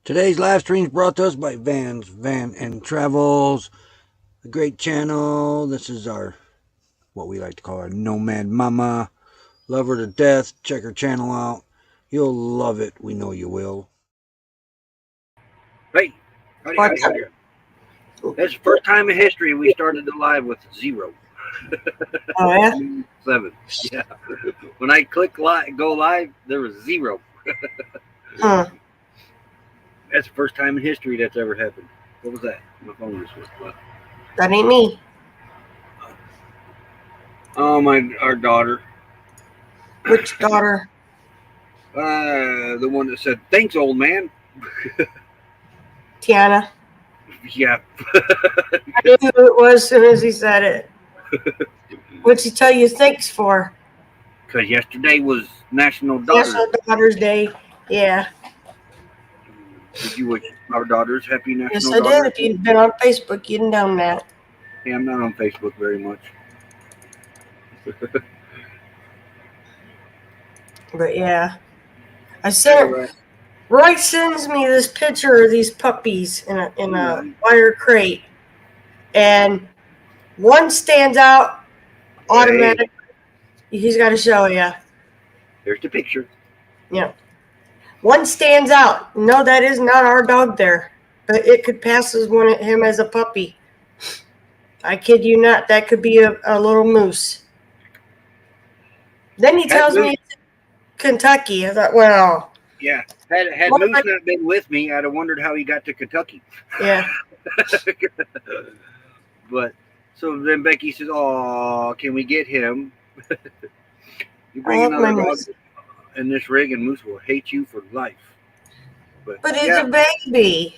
Today's live stream is brought to us by Van and Travels, a great channel. This is our, what we like to call our Nomad Mama. Love her to death. Check her channel out. You'll love it. We know you will. Hey, howdy. That's the first time in history we started the live with 0. Oh, yeah? 7. Yeah. When I click go live, there was 0. Huh. That's the first time in history that's ever happened. What was that? My phone was left. That ain't me. Oh, our daughter. Which daughter? The one that said, "Thanks, old man." Tiana. Yeah. I knew who it was as soon as he said it. What'd she tell you thanks for? Because yesterday was National Daughter's Day. Yeah. Did you wish our daughters happy National Yes, Daughters? I did. If you'd been on Facebook, you'd known that. Yeah, I'm not on Facebook very much. But yeah. I sent Roy sends me this picture of these puppies in a wire crate. And one stands out automatically. Hey. He's got to show you. There's the picture. Yeah. One stands out. No, that is not our dog there. But it could pass as him as a puppy. I kid you not. That could be a little moose. Then he tells me it's Kentucky. I thought, well. Yeah. Had Moose not been with me, I'd have wondered how he got to Kentucky. Yeah. But so then Becky says, "Oh, can we get him? You bring another dog in this rig, and Moose will hate you for life." But it's a baby.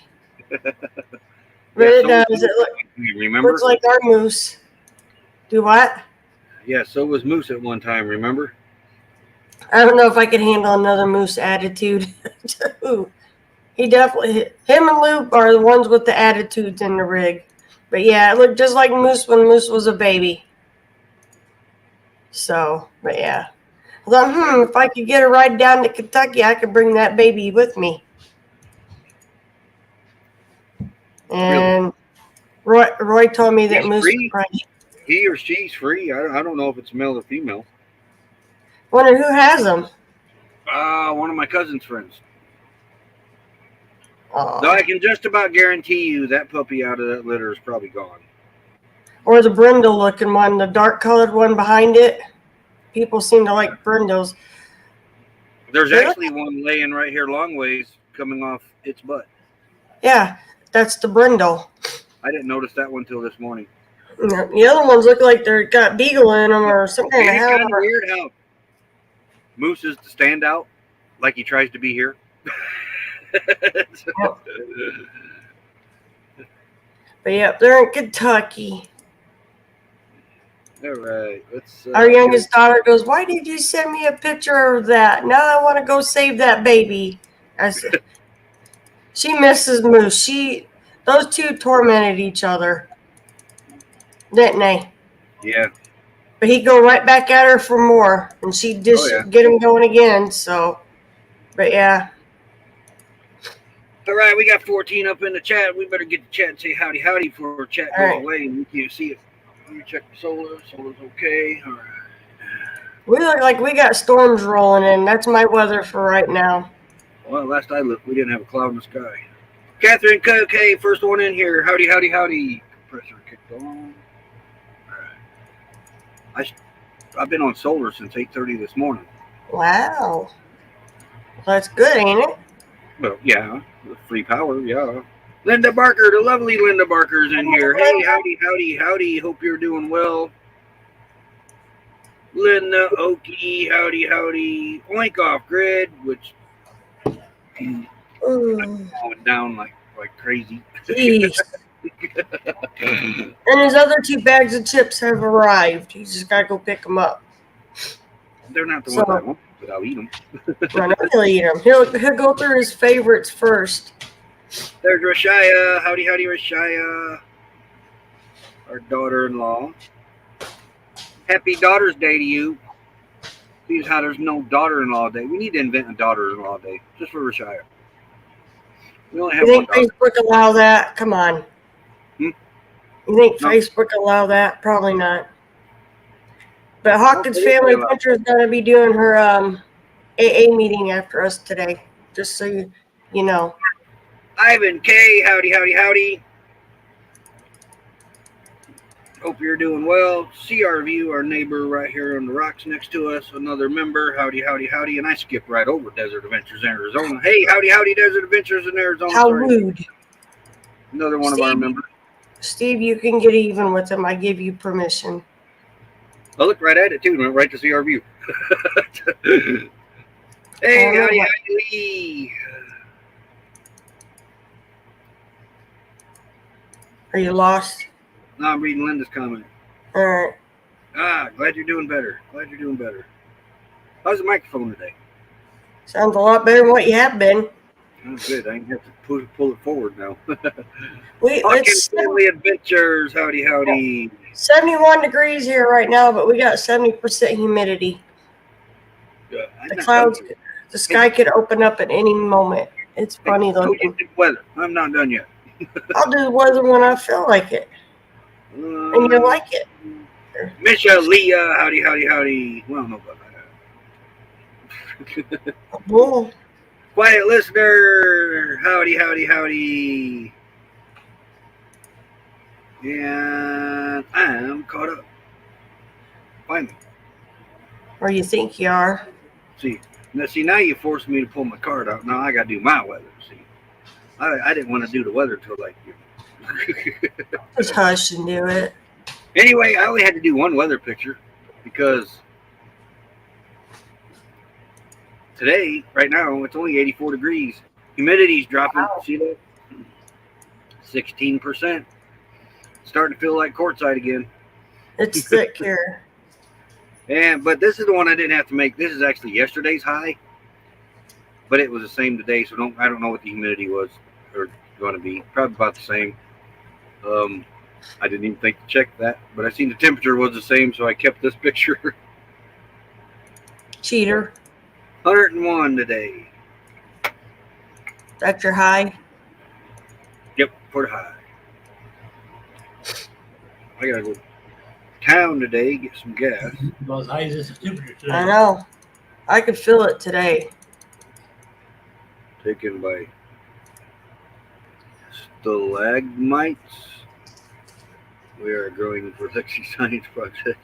But it does. You remember? Looks like our Moose. Do what? Yeah, so was Moose at one time, remember? I don't know if I could handle another Moose attitude. He definitely, him and Luke are the ones with the attitudes in the rig. But yeah, it looked just like Moose when Moose was a baby. So, but yeah. I thought, if I could get a ride down to Kentucky, I could bring that baby with me. And Roy told me that Moose was pregnant. He or she's free. I don't know if it's male or female. Wonder who has them. One of my cousin's friends. Though I can just about guarantee you that puppy out of that litter is probably gone. Or the brindle looking one, the dark colored one behind it. People seem to like brindles. There's actually one laying right here long ways coming off its butt. Yeah, that's the brindle. I didn't notice that one till this morning. The other ones look like they've got beagle in them or something. It's kind of weird how Moose is the standout, like he tries to be here. But yeah, they're in Kentucky. All right. Our youngest daughter goes, "Why did you send me a picture of that? Now I want to go save that baby." I said, she misses Moose. Those two tormented each other, didn't they? Yeah. But he'd go right back at her for more, and she'd just get him going again. So, but yeah. All right, we got 14 up in the chat. We better get the chat and say howdy before chat goes away and we can't see it. Let me check the solar. Solar's okay. All right. We look like we got storms rolling in. That's my weather for right now. Well, last I looked, we didn't have a cloud in the sky. Catherine, okay, first one in here. Howdy. Compressor kicked on. All right. I've been on solar since 8:30 this morning. Wow. Well, that's good, ain't it? Well, yeah. Free power, yeah. Linda Barker, the lovely Linda Barker's in here. Hey, howdy. Hope you're doing well. Linda, Okie, howdy. Oink off grid, which I'm going down like crazy. Jeez. And his other 2 bags of chips have arrived. He's just got to go pick them up. They're not the ones I want, but I'll eat them. No, he'll eat them. He'll go through his favorites first. There's Rashaya. Howdy, Rashaya. Our daughter-in-law. Happy Daughter's Day to you. See how there's no daughter-in-law day. We need to invent a daughter-in-law day just for Rashaya. We only You have one think daughter. Facebook allow that? Come on. Hmm? You think No. Facebook allow that? Probably not. But No, Hawkins they didn't Family allow. Adventure is going to be doing her AA meeting after us today. Just so you know. Ivan K, howdy, howdy, howdy. Hope you're doing well. CRView, our neighbor right here on the rocks next to us, another member. Howdy, howdy, howdy. And I skipped right over Desert Adventures in Arizona. Hey, howdy, howdy, Desert Adventures in Arizona. How Sorry. rude. Another one of our members. Steve, you can get even with him. I give you permission. I looked right at it too and went right to CRView. Hey, howdy, howdy. Are you lost? No, I'm reading Linda's comment. All right. Glad you're doing better. Glad you're doing better. How's the microphone today? Sounds a lot better than what you have been. Oh, good. I can have to pull it forward now. It's Family Adventures. Howdy, howdy. 71 degrees here right now, but we got 70% humidity. The clouds, the sky could open up at any moment. It's funny looking. Weather. I'm not done yet. I'll do the weather when I feel like it. And you like it. Misha, Leah, howdy, howdy, howdy. Well, no, about that. Bull. Quiet listener, howdy, howdy, howdy. And I'm caught up. Finally. Or you think you are. See, now you forced me to pull my card out. Now I got to do my weather. See, I didn't want to do the weather till like. Just hush and do it. Anyway, I only had to do one weather picture because today, right now, it's only 84 degrees. Humidity's dropping. Wow. See that? 16%. Starting to feel like courtside again. It's thick here. But this is the one I didn't have to make. This is actually yesterday's high, but it was the same today. So I don't know what the humidity was or going to be. Probably about the same. I didn't even think to check that, but I seen the temperature was the same, so I kept this picture. Cheater. 101 today. That's your high? Yep, for the high. I gotta go town today, get some gas. About as high as this temperature today. I know. I could feel it today. Taken by stalagmites. We are growing for Lexi Science Project.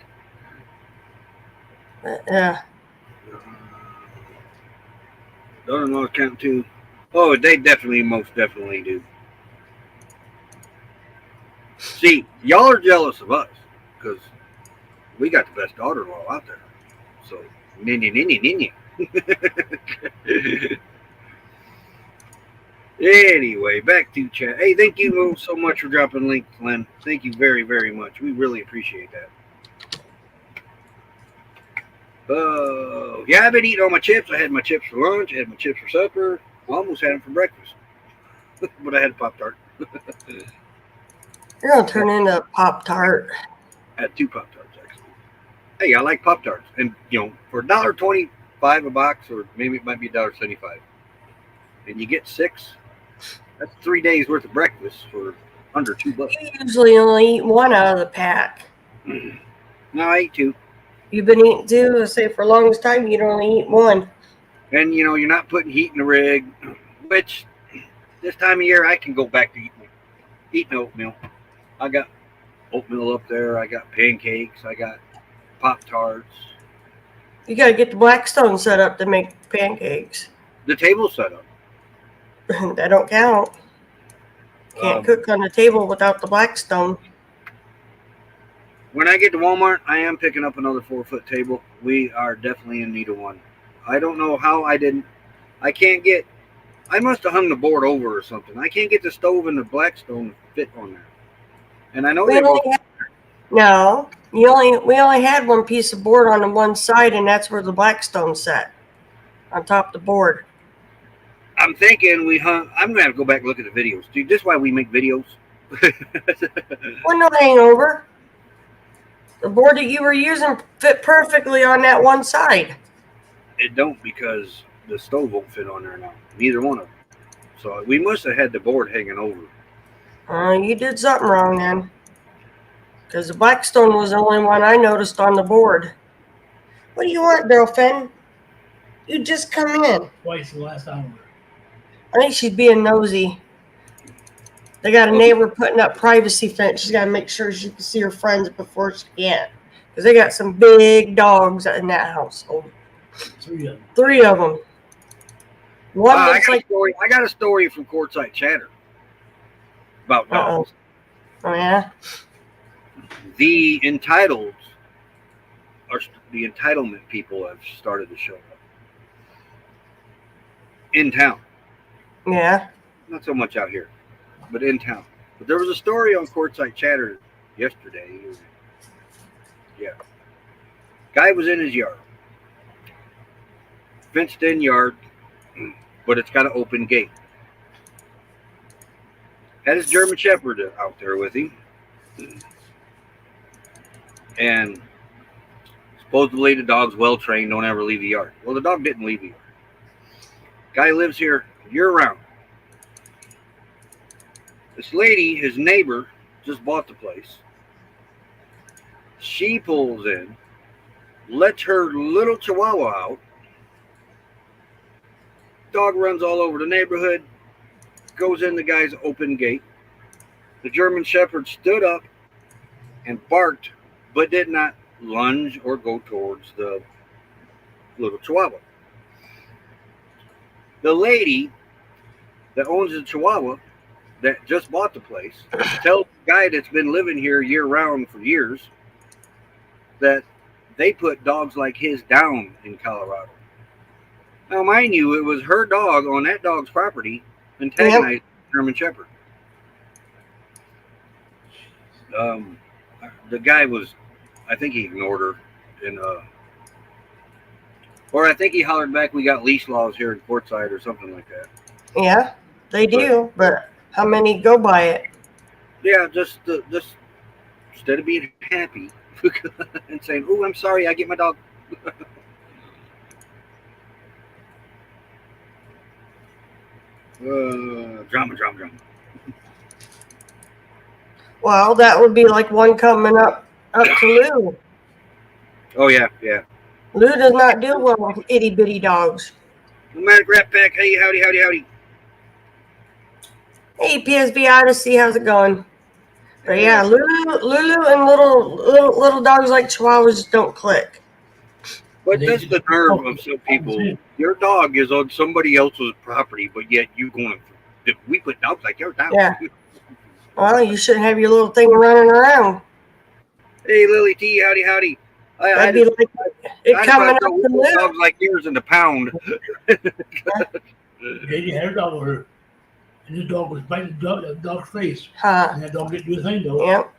Yeah. Daughter-in-law count too. Oh, they most definitely do. See, y'all are jealous of us because we got the best daughter-in-law out there. So, ninny. Anyway, back to chat. Hey, thank you so much for dropping links, Len. Thank you very, very much. We really appreciate that. Yeah, I've been eating all my chips. I had my chips for lunch. I had my chips for supper. I almost had them for breakfast. But I had a Pop-Tart. You're going to turn into a Pop-Tart. I had 2 Pop-Tarts, actually. Hey, I like Pop-Tarts. And, for $1.25 a box, or maybe it might be $1.75, and you get 6, that's 3 days worth of breakfast for under $2. You usually only eat one out of the pack. No, I ate 2. You've been eating 2. Let's say for the longest time, you'd only eat 1. And, you're not putting heat in the rig, which this time of year I can go back to eating oatmeal. I got oatmeal up there. I got pancakes. I got Pop-Tarts. You got to get the Blackstone set up to make pancakes. The table's set up. That don't count. Can't cook on the table without the Blackstone. When I get to Walmart, I am picking up another 4-foot table. We are definitely in need of one. I don't know how I must have hung the board over or something. I can't get the stove and the Blackstone fit on there. And I know we only had one piece of board on the one side, and that's where the Blackstone sat, on top of the board. I'm thinking I'm going to have to go back and look at the videos. Dude, this is why we make videos. Well, no hangover. The board that you were using fit perfectly on that one side. It don't, because the stove won't fit on there now. Neither one of them. So we must have had the board hanging over. You did something wrong then. Because the Blackstone was the only one I noticed on the board. What do you want, girlfriend? You just come in. Twice the last hour. I think she's being nosy. They got a neighbor putting up privacy fence. She's got to make sure she can see her friends before she can. Because they got some big dogs in that household. 3 of them. 3 of them. One I looks like... got a story from Courtside Chatter about dogs. Oh, yeah? The entitlement people have started to show up in town. Yeah. Not so much out here, but in town. But there was a story on Courtside Chatter yesterday. Yeah. Guy was in his yard. Fenced in yard, but it's got an open gate. Had his German Shepherd out there with him. And supposedly the dog's well trained, don't ever leave the yard. Well, the dog didn't leave the yard. Guy lives here year round. This lady, his neighbor, just bought the place. She pulls in, lets her little chihuahua out. Dog runs all over the neighborhood, goes in the guy's open gate. The German Shepherd stood up and barked, but did not lunge or go towards the little chihuahua. The lady that owns the chihuahua that just bought the place tells the guy that's been living here year round for years that they put dogs like his down in Colorado. Now, mind you, it was her dog on that dog's property antagonized German Shepherd. The guy was, I think he ignored her, and or I think he hollered back, "We got leash laws here in Portside" or something like that. Yeah, they do, but how many go by it? Yeah, just instead of being happy and saying, "Oh, I'm sorry, I get my dog." Drama. Well, that would be like one coming up to Lou. Oh yeah. Lou does not do well with itty bitty dogs. Nomadic Rat Pack, hey, howdy. Hey, PSB Odyssey, how's it going? But yeah, Lulu and little dogs like Chihuahuas just don't click. But that's the nerve of some people. Your dog is on somebody else's property, but yet you going to, we put dogs like your dog. Yeah. Well, you shouldn't have your little thing running around. Hey, Lily T, howdy. That'd be like it coming up to Lou. Dogs like yours in the pound. They had a dog over her. And this dog was biting the dog's face. Huh. And that dog didn't do a thing, though. Yep.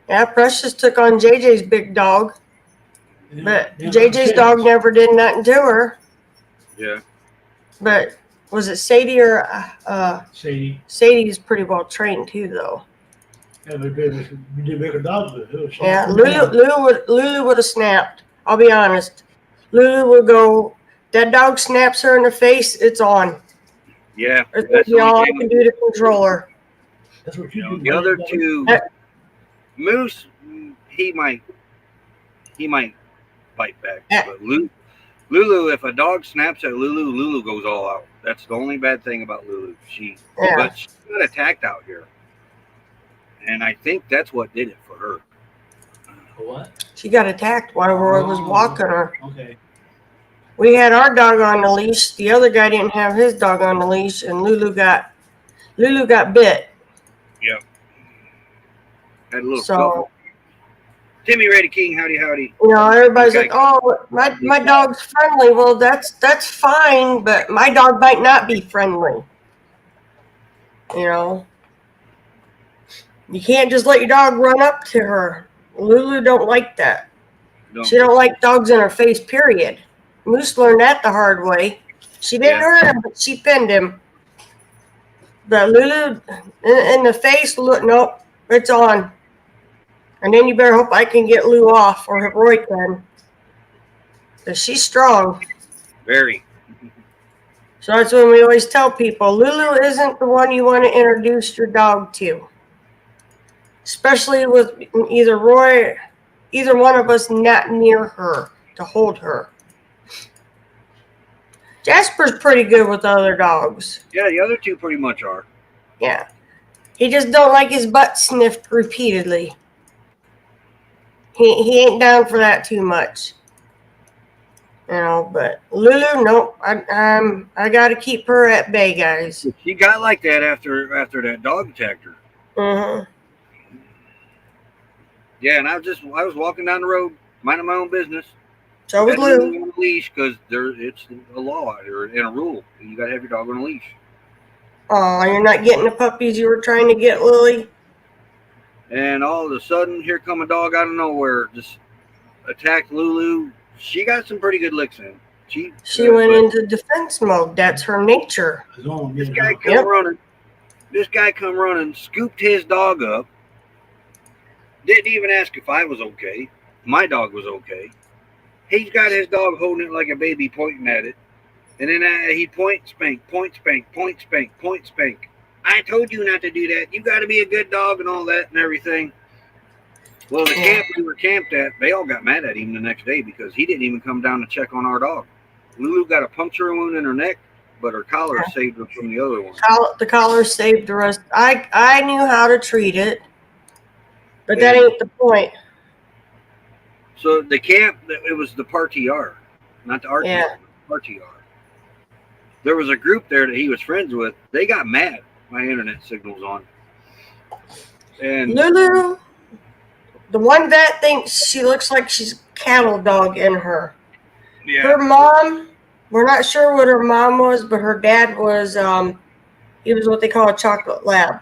Yeah, Precious took on JJ's big dog. But JJ's dog never did nothing to her. Yeah. But was it Sadie or Sadie? Sadie's pretty well trained too, though. Yeah, but we did make a dog with it. Yeah, Lulu would have snapped. I'll be honest. Lulu would go. That dog snaps her in the face. It's on. Yeah. That's all I can do to control her. That's what you do. The other two, Moose, he might bite back. But Lulu, if a dog snaps at Lulu goes all out. That's the only bad thing about Lulu. But she got attacked out here. And I think that's what did it for her. What? She got attacked while Roy was walking her. Okay. We had our dog on the leash. The other guy didn't have his dog on the leash, and Lulu got bit. Yep. Had a little so. Timmy Ready King, howdy. You know, everybody's like, "Oh, my dog's friendly." Well, that's fine, but my dog might not be friendly. You know, you can't just let your dog run up to her. Lulu don't like that. No. She don't like dogs in her face. Period. Moose learned that the hard way. She didn't hurt him, but she pinned him. But Lulu in the face, nope, it's on. And then you better hope I can get Lou off, or Roy can. Because she's strong. Very. So that's when we always tell people, Lulu isn't the one you want to introduce your dog to. Especially with either one of us not near her to hold her. Jasper's pretty good with other dogs. Yeah, the other two pretty much are. Yeah. He just don't like his butt sniffed repeatedly. He ain't down for that too much. But Lulu, nope. I got to keep her at bay, guys. She got like that after that dog attacked her. Yeah, and I was walking down the road, minding my own business. So was Lou. On a leash because it's a law out here and a rule. You got to have your dog on a leash. Oh, you're not getting the puppies you were trying to get, Lily? And all of a sudden, here come a dog out of nowhere, just attacked Lulu. She got some pretty good licks in. She went into defense mode. That's her nature. This guy come running. This guy come running, scooped his dog up. Didn't even ask if I was okay. My dog was okay. He's got his dog holding it like a baby, pointing at it. And then he'd point, spank, point, spank, point, spank, point, spank. I told you not to do that. You got to be a good dog and all that and everything. Well, the camp we were camped at, they all got mad at him the next day because he didn't even come down to check on our dog. Lulu got a puncture wound in her neck, but her collar saved her from the other one. The collar saved the rest. I knew how to treat it, but that ain't the point. So the camp, it was the RTR, not the RTR, the RTR. There was a group there that he was friends with. They got mad. My internet signal's on. And Lulu, the one vet thinks she looks like she's a cattle dog in her. Yeah. Her mom, we're not sure what her mom was, but her dad was, he was what they call a chocolate lab.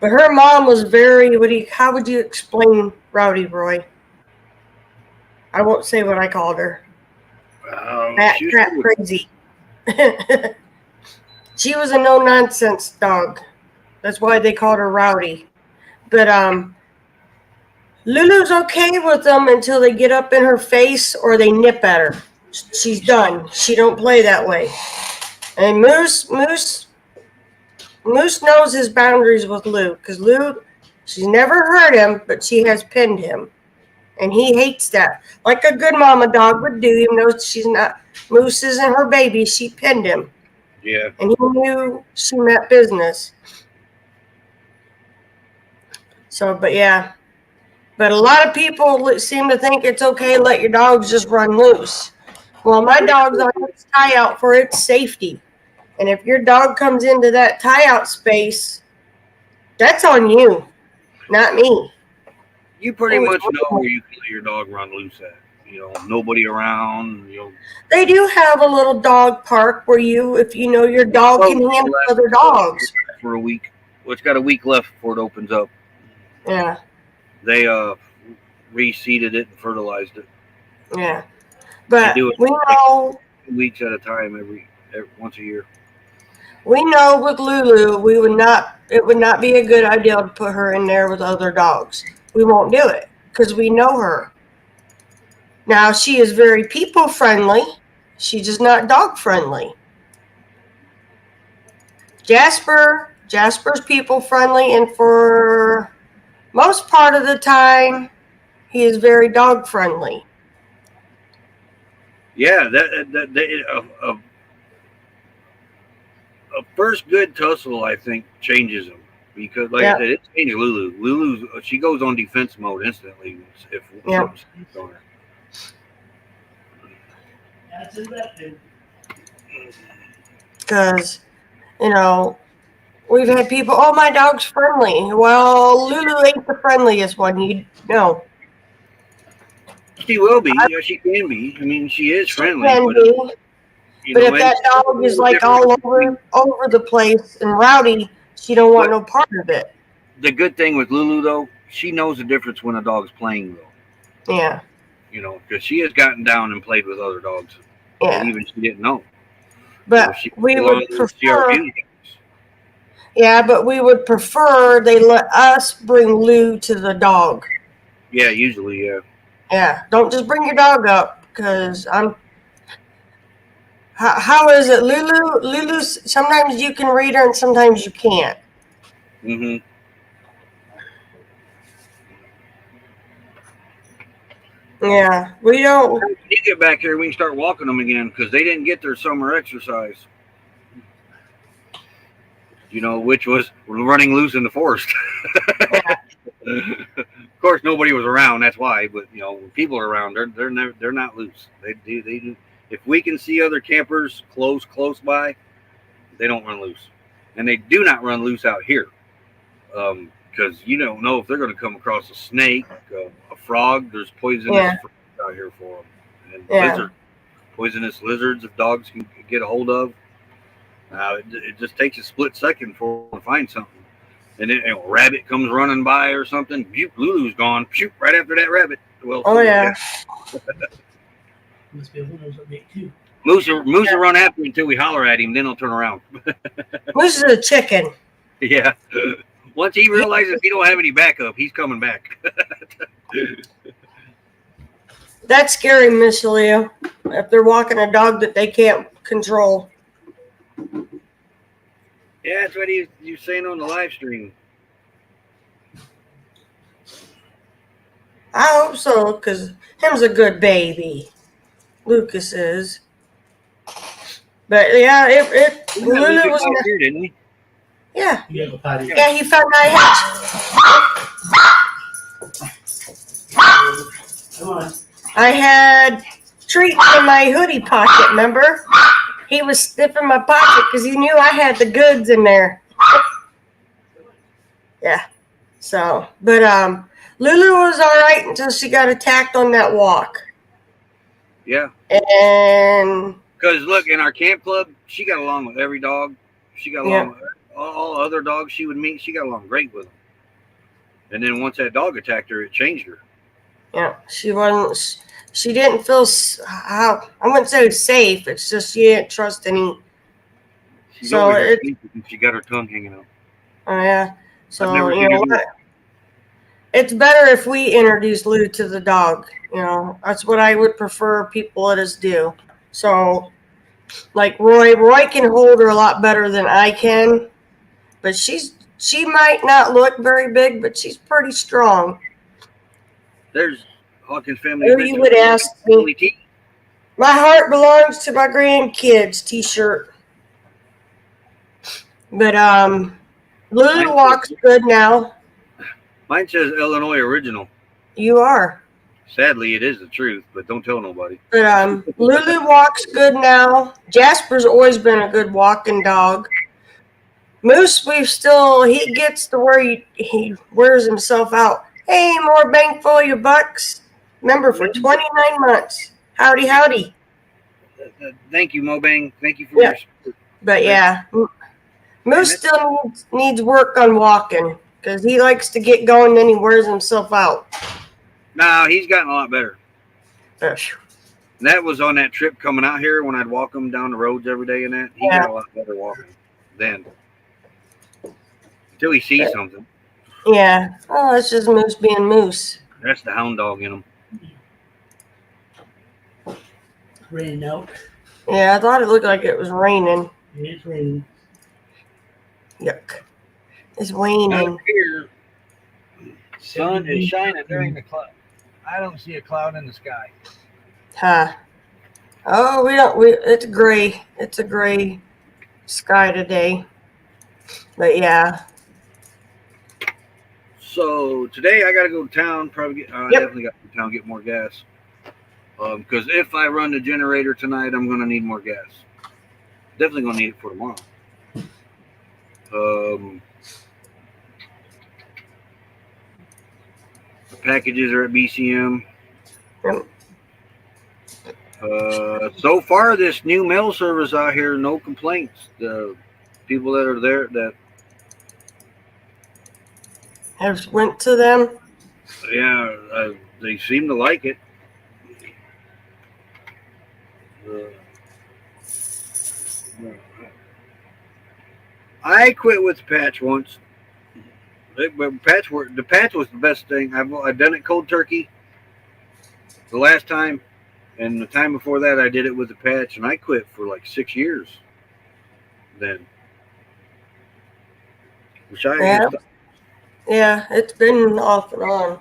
But her mom was very, how would you explain Rowdy, Roy? I won't say what I called her. Fat, crap, crazy. She was a no-nonsense dog. That's why they called her Rowdy. But Lulu's okay with them until they get up in her face or they nip at her. She's done. She don't play that way. And Moose knows his boundaries with Lou. Because Lou, she's never hurt him, but she has pinned him. And he hates that. Like a good mama dog would do, even though she's not. Moose isn't her baby. She pinned him. Yeah. And he knew she meant business. So, but yeah. But a lot of people seem to think it's okay to let your dogs just run loose. Well, my dog's on its tie out for its safety. And if your dog comes into that tie out space, that's on you, not me. You pretty much know where you can let your dog run loose at. Nobody around. They do have a little dog park where if you know your dog can handle other dogs. For a week. Well, it's got a week left before it opens up. Yeah. They reseeded it and fertilized it. Yeah. But we know 2 weeks at a time every once a year. We know with Lulu, it would not be a good idea to put her in there with other dogs. We won't do it because we know her. Now, she is very people friendly. She's just not dog friendly. Jasper's people friendly, and for most part of the time, he is very dog friendly. Yeah, a first good tussle, I think, changes him because, like I said, it changed Lulu. Lulu, she goes on defense mode instantly if something's on her. Because, we've had people, oh, my dog's friendly. Well, Lulu ain't the friendliest one. She will be. Yeah, she can be. I mean, she is friendly. But if that dog is like all over the place and rowdy, she don't want no part of it. The good thing with Lulu, though, she knows the difference when a dog's playing, though. Yeah. Because she has gotten down and played with other dogs. Yeah. Even she didn't know. But we would prefer. Yeah, but we would prefer they let us bring Lou to the dog. Yeah, usually, yeah. Yeah, don't just bring your dog up because How is it, Lulu? Lulu, sometimes you can read her and sometimes you can't. Mm-hmm. Yeah, we don't. When you get back here, we can start walking them again because they didn't get their summer exercise. Which was running loose in the forest. Of course, nobody was around. That's why. But when people are around, they're not loose. They do. If we can see other campers close by, they don't run loose, and they do not run loose out here. Because you don't know if they're going to come across a snake, a frog. There's poisonous frogs out here for them, and lizards, poisonous lizards. If dogs can get a hold of, it just takes a split second for them to find something. And then a rabbit comes running by or something. Lulu's gone. Right after that rabbit. Well, Must be a windows up there too. Moose will run after him until we holler at him. Then he'll turn around. Moose is a chicken. Yeah. Once he realizes he don't have any backup, he's coming back. That's scary, Miss Leo. If they're walking a dog that they can't control. Yeah, that's what he was saying on the live stream. I hope so, because him's a good baby. Lucas is. But yeah, Lulu was here, didn't he? Yeah. You have a potty. Yeah, he found I had treats in my hoodie pocket, remember? He was sniffing my pocket because he knew I had the goods in there. Yeah. So, but Lulu was all right until she got attacked on that walk. Yeah. And because look, in our camp club, she got along with every dog. She got along with all other dogs she would meet. She got along great with them. And then once that dog attacked her, it changed her. Yeah, she didn't feel, I wouldn't say safe. It's just she didn't trust any. She got her tongue hanging out. Oh, yeah. So, it's better if we introduce Lou to the dog. That's what I would prefer people let us do. So, like Roy can hold her a lot better than I can. But she might not look very big, but she's pretty strong. There's Hawkins family. You would ask me. My heart belongs to my grandkids T-shirt. But Lulu walks good now. Mine says Illinois original. You are. Sadly, it is the truth, but don't tell nobody. But Lulu walks good now. Jasper's always been a good walking dog. Moose, he gets to where he wears himself out. Hey, more bang for your bucks. Remember, for 29 months. Howdy, howdy. Thank you, Mobang. Thank you for your support. But yeah, Moose still needs work on walking because he likes to get going, then he wears himself out. No, he's gotten a lot better. Yes. And that was on that trip coming out here when I'd walk him down the roads every day and that. He got a lot better walking then. Until he sees something. Yeah. Oh, that's just Moose being Moose. That's the hound dog in him. It's raining out. Yeah, I thought it looked like it was raining. It's raining. Yuck. It's raining. Out here, sun is shining during the cloud. I don't see a cloud in the sky. Huh. Oh, it's gray. It's a gray sky today. But yeah. So today I got to go to town. Probably definitely got to go to town get more gas. Because if I run the generator tonight, I'm going to need more gas. Definitely going to need it for tomorrow. The packages are at BCM. So far, this new mail service out here, no complaints. The people that are there that have went to them. Yeah, they seem to like it. I quit with the patch once. The patch was the best thing. I've done it cold turkey the last time, And the time before that, I did it with a patch, and I quit for like 6 years. Then, which I Yeah, just yeah, it's been off and on.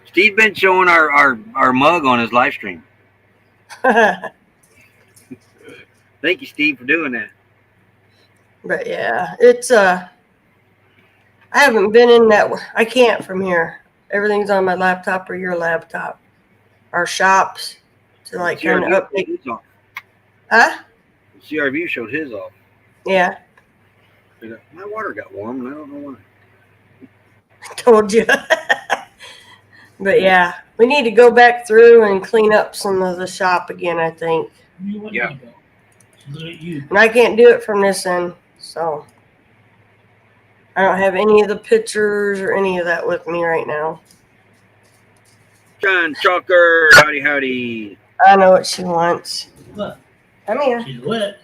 Steve been showing our mug on his live stream. But Thank you, Steve, for doing that. yeah, it's I haven't been in that. I can't from here. Everything's on my laptop or your laptop. Our shops to like kind of update. His off. Huh? CRV showed his off. Yeah, My water got warm, and I don't know why. told you. But yeah, we need to go back through and clean up some of the shop again, I think. Yeah. Look at you. And I can't do it from this end, so I don't have any of the pictures or any of that with me right now. John Chalker, howdy, howdy. I know what she wants. Look, Come here. she's wet.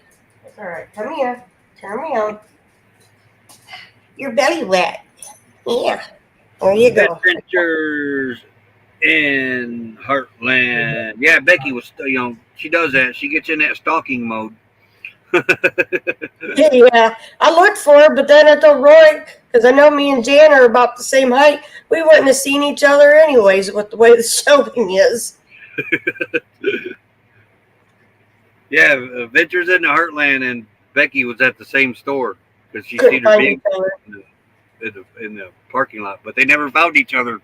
It's all right. Come here. Turn me on. Your belly wet. Yeah. There you go. Adventures in Heartland. Yeah, Becky was, she does that. She gets in that stalking mode. Yeah, I looked for her, but then I told Roy, because I know me and Jan are about the same height, we wouldn't have seen each other anyways with the way the showing is. Yeah, Adventures in the Heartland, and Becky was at the same store because she Couldn't seen her find being each other. in the parking lot, but they never found each other.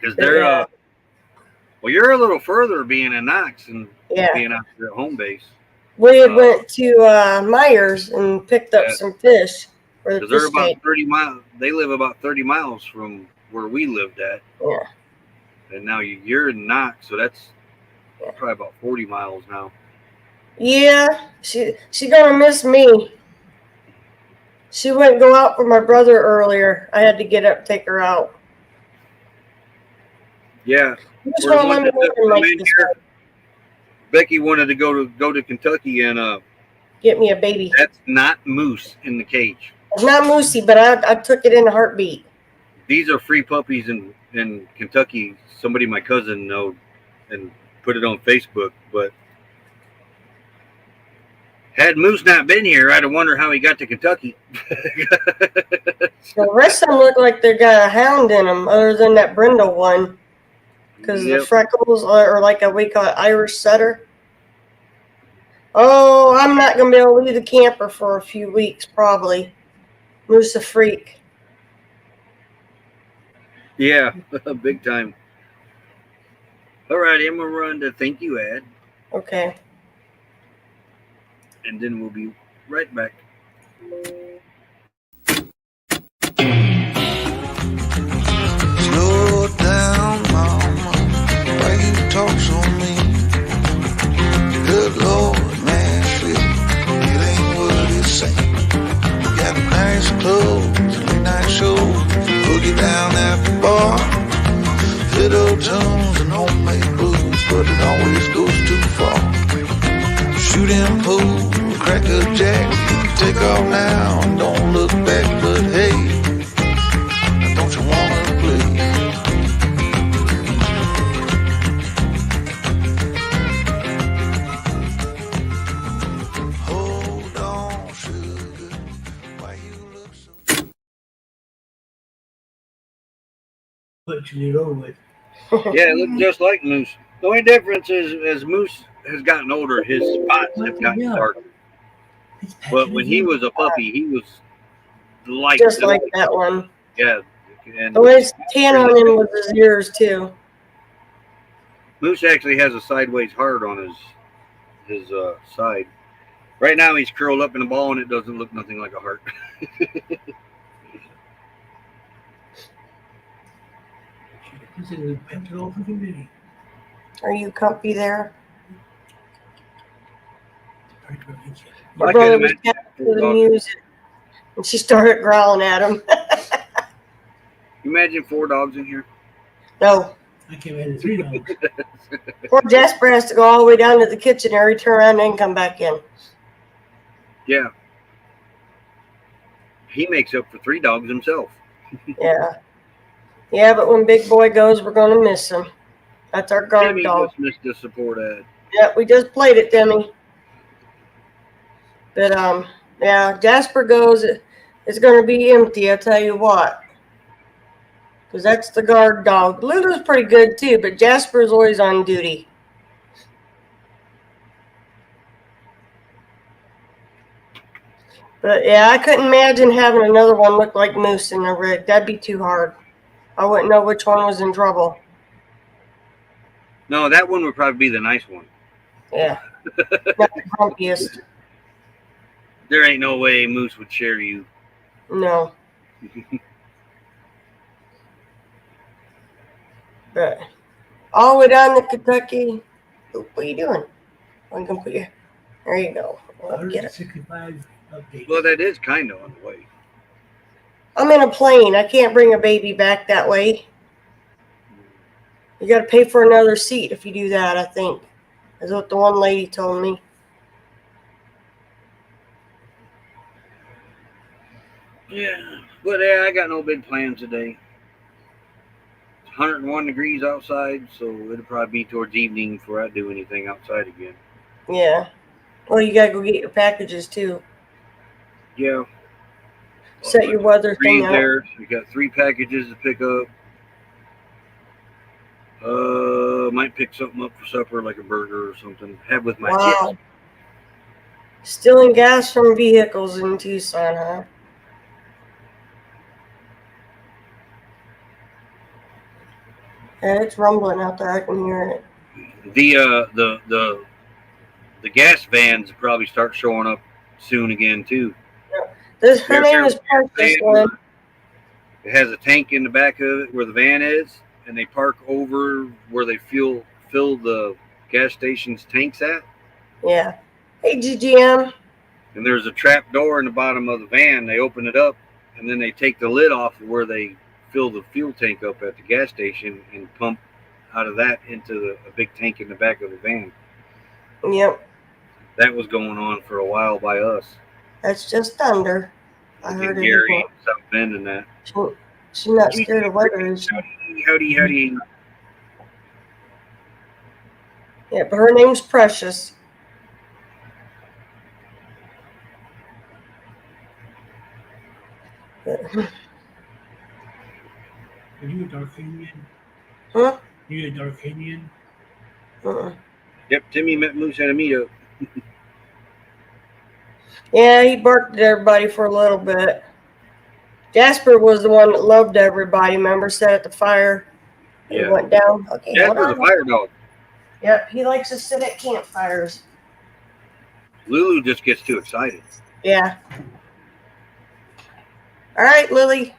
Because they're, Yeah. well, you're a little further being in Knox and Yeah. being out there at home base. We had went to Myers and picked up some fish for the Because they're fish about tank. 30 miles. They live about 30 miles from where we lived at. Yeah. And now you're in Knox, so that's probably about 40 miles now. Yeah, she gonna miss me. She wouldn't go out for my brother earlier. I had to get up, take her out. Yeah. You just We're won't let one me that look in come like in this here. way. Becky wanted to go to Kentucky, and Get me a baby. that's not moose in the cage. It's not moosey, but I took it in a heartbeat. These are free puppies in Kentucky. Somebody my cousin know and put it on Facebook. But had Moose not been here, I'd have wondered how he got to Kentucky. The rest of them look like they got a hound in them, other than that Brindle one, because the freckles are like we call it Irish setter. Oh, I'm not gonna be able to leave the camper for a few weeks, probably. Moose a freak. Yeah, big time. All right, I'm gonna run to thank you ad, Okay. and then we'll be right back. Slow down, mama. Why you talk so mean? Good Lord, Nashville, it ain't what it seems. Got nice clothes, late night shows, boogie down at the bar. Fiddle tunes and homemade blues, but it always goes too far. Shooting pool, crack a jack, take off now and don't look back, but hey, don't you wanna play? Hold on, sugar, why you look so... But you get over with. Yeah, it looks just like Moose. The only difference is as Moose has gotten older, his spots have gotten dark. But when he was a puppy, he was light. Just like that one. Yeah. And The way tan on him was his ears, too. Moose actually has a sideways heart on his side. Right now he's curled up in a ball and it doesn't look nothing like a heart. Are you comfy there? I My can brother was imagine tapping to the music, and she started growling at him. Imagine 4 dogs in here. No. I came in 3 dogs. Poor Jasper has to go all the way down to the kitchen every turn around and then come back in. Yeah, He makes up for 3 dogs himself. Yeah. Yeah, but when Big Boy goes, we're going to miss him. That's our guard Timmy dog. just missed the support ad. Yeah, we just played it, Demi. But, yeah, Jasper goes, it's going to be empty, I'll tell you what. Because that's the guard dog. Lulu's pretty good, too, but Jasper's always on duty. But, yeah, I couldn't imagine having another one look like Moose in the rig. That'd be too hard. I wouldn't know which one was in trouble. No, that one would probably be the nice one. Yeah. Not the grumpiest. There ain't no way Moose would share you. No. But all the way down to Kentucky. What are you doing? I'm gonna put you. There you go. I'll get it. 165 updates. Well, that is kind of on the way. I'm in a plane. I can't bring a baby back that way. You got to pay for another seat if you do that, I think. That's what the one lady told me. Yeah, but yeah, I got no big plans today. It's 101 degrees outside, so it'll probably be towards evening before I do anything outside again. Yeah. Well, you got to go get your packages, too. Yeah. Set your weather thing up. There. We got 3 packages to pick up. Might pick something up for supper, like a burger or something. Have with my kids. Stealing gas from vehicles in Tucson, huh? Yeah, it's rumbling out there. I can hear it. The gas vans probably start showing up soon again too. Her name is Precious. It has a tank in the back of it where the van is, and they park over where they fill the gas station's tanks at. Yeah. Hey, GGM. And there's a trap door in the bottom of the van. They open it up, and then they take the lid off of where they fill the fuel tank up at the gas station and pump out of that into a big tank in the back of the van. Yep. That was going on for a while by us. That's just thunder. I heard it. Gary, South Bend, and that. She's not scared of weather, is she? Howdy. Yeah, but her name's Precious. Are you a Dark Indian? Huh? You a Dark Indian? Yep, Timmy met Moose at a meetup. Yeah, he barked at everybody for a little bit. Jasper was the one that loved everybody. Remember, sat at the fire. Yeah. Went down. Okay, Jasper's a fire dog. Yep, he likes to sit at campfires. Lulu just gets too excited. Yeah. All right, Lily.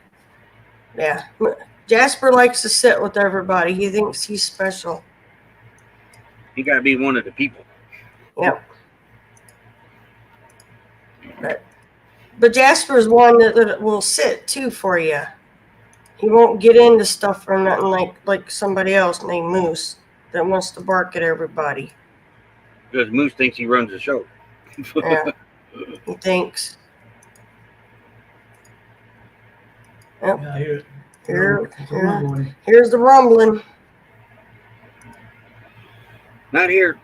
Yeah. Jasper likes to sit with everybody. He thinks he's special. He got to be one of the people. Yep. But Jasper's one that will sit, too, for you. He won't get into stuff or nothing like somebody else named Moose that wants to bark at everybody. Because Moose thinks he runs the show. Yeah. He thinks. Yep. Yeah, I hear it. Here's the rumbling. Not here.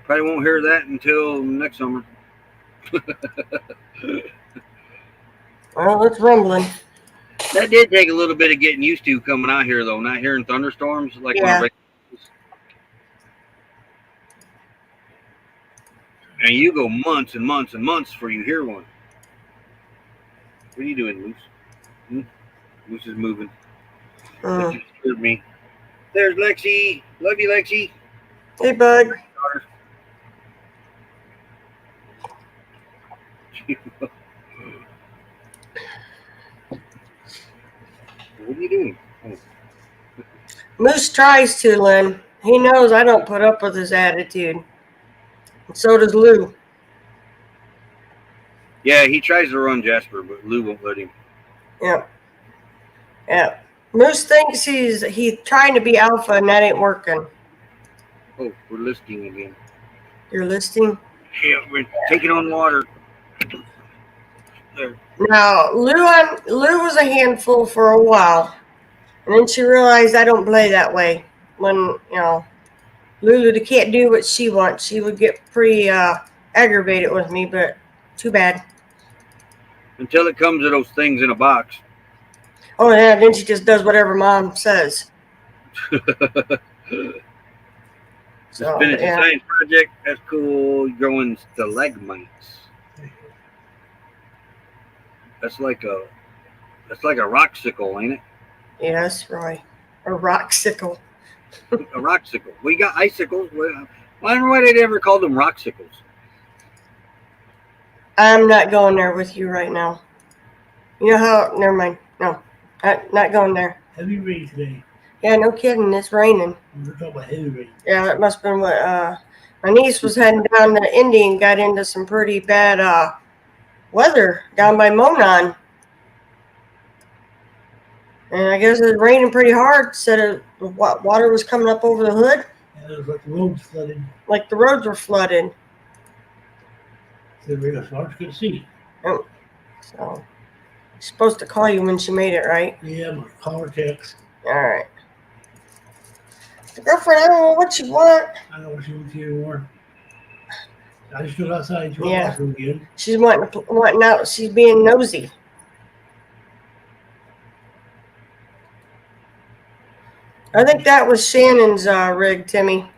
Probably won't hear that until next summer. Well, it's rumbling. That did take a little bit of getting used to coming out here, though. Not hearing thunderstorms like Yeah. And you go months and months and months before you hear one. What are you doing, Moose? Moose is moving. That just scared me. There's Lexi. Love you, Lexi. Hey, bud. What are you doing? Moose tries to, Lynn. He knows I don't put up with his attitude. And so does Lou. Yeah, he tries to run Jasper, but Lou won't let him. Yep. Yep. Moose thinks he's trying to be alpha, and that ain't working. Oh, we're listing again. You're listing? Yeah, we're taking on water. there. Now, Lou was a handful for a while, and then she realized I don't play that way. When Lulu can't do what she wants, she would get pretty aggravated with me. But too bad. Until it comes to those things in a box. Oh yeah, then she just does whatever Mom says. Just finished a science project. That's cool. Growing stalagmites. That's like a roxicle, ain't it? Yes, Roy. A roxicle. A roxicle. We got icicles. I don't know why they ever called them roxicles. I'm not going there with you right now. You know how? Never mind. No, not going there. Heavy rain today. Yeah, no kidding. It's raining. We were talking about heavy rain. Yeah, that must have been what my niece was heading down to Indy and got into some pretty bad weather down by Monon. And I guess it was raining pretty hard. Said water was coming up over the hood. Yeah, it was like the roads flooded. Like the roads were flooded. So the cars could see. Oh, so she's supposed to call you when she made it, right? Yeah, my car text. All right. Girlfriend, I don't know what you want. I don't know what she wants here anymore. I just stood outside. She Yeah. went again. She's wanting out. She's being nosy. I think that was Shannon's rig, Timmy.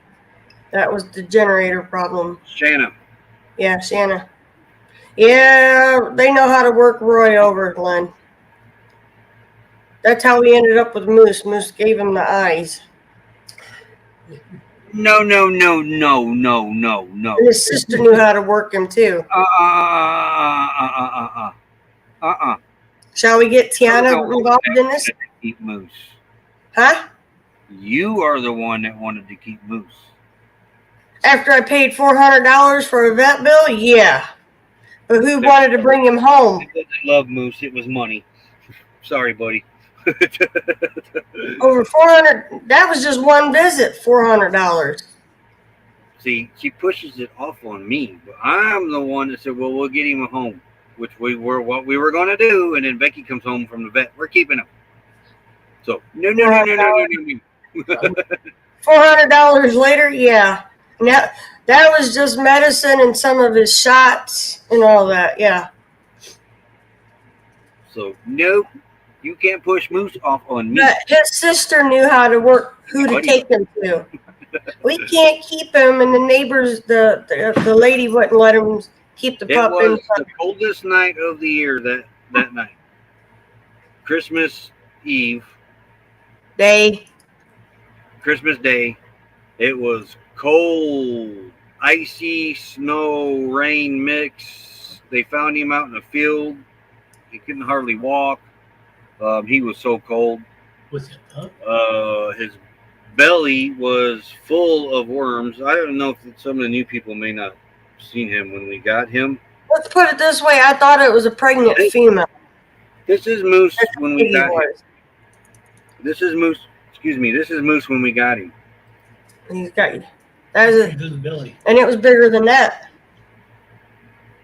That was the generator problem. Shanna. Yeah, Shannon. Yeah, they know how to work Roy over, Glenn. That's how we ended up with Moose. Moose gave him the eyes. No. And his sister knew how to work him, too. Shall we get Tiana involved in this? Keep Moose. Huh? You are the one that wanted to keep Moose. After I paid $400 for a vet bill? Yeah. But who wanted to bring him home? It wasn't love, Moose. It was money. Sorry, buddy. Over $400. That was just one visit, $400. See, she pushes it off on me, but I'm the one that said, "Well, we'll get him a home," which we were going to do. And then Becky comes home from the vet. We're keeping him. So no. $400 later, yeah. And that was just medicine and some of his shots and all that. Yeah. So nope, you can't push Moose off on me. But his sister knew how to work, who to take him to. We can't keep him, and the neighbors, the lady wouldn't let him keep the pup It was inside. the coldest night of the year that night. Christmas Eve. Christmas Day. It was cold, icy, snow, rain mix. They found him out in the field. He couldn't hardly walk. He was so cold. What's it, huh? His belly was full of worms. I don't know if some of the new people may not have seen him when we got him. Let's put it this way. I thought it was a pregnant female. This is Moose That's when what we he got him. was. This is Moose. Excuse me. This is Moose when we got him. He's got you. That is it. Good belly. And it was bigger than that.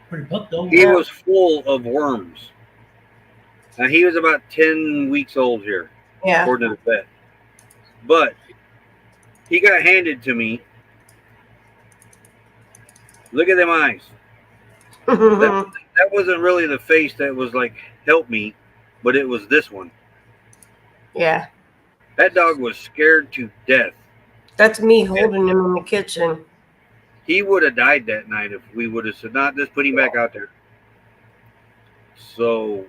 Pretty pup though. He was full of worms. Now, he was about 10 weeks old here, Yeah. according to the vet. But he got handed to me. Look at them eyes. That wasn't really the face that was like, help me, but it was this one. Yeah. That dog was scared to death. That's me holding him in the kitchen. He would have died that night if we would have said, not just put him back out there. So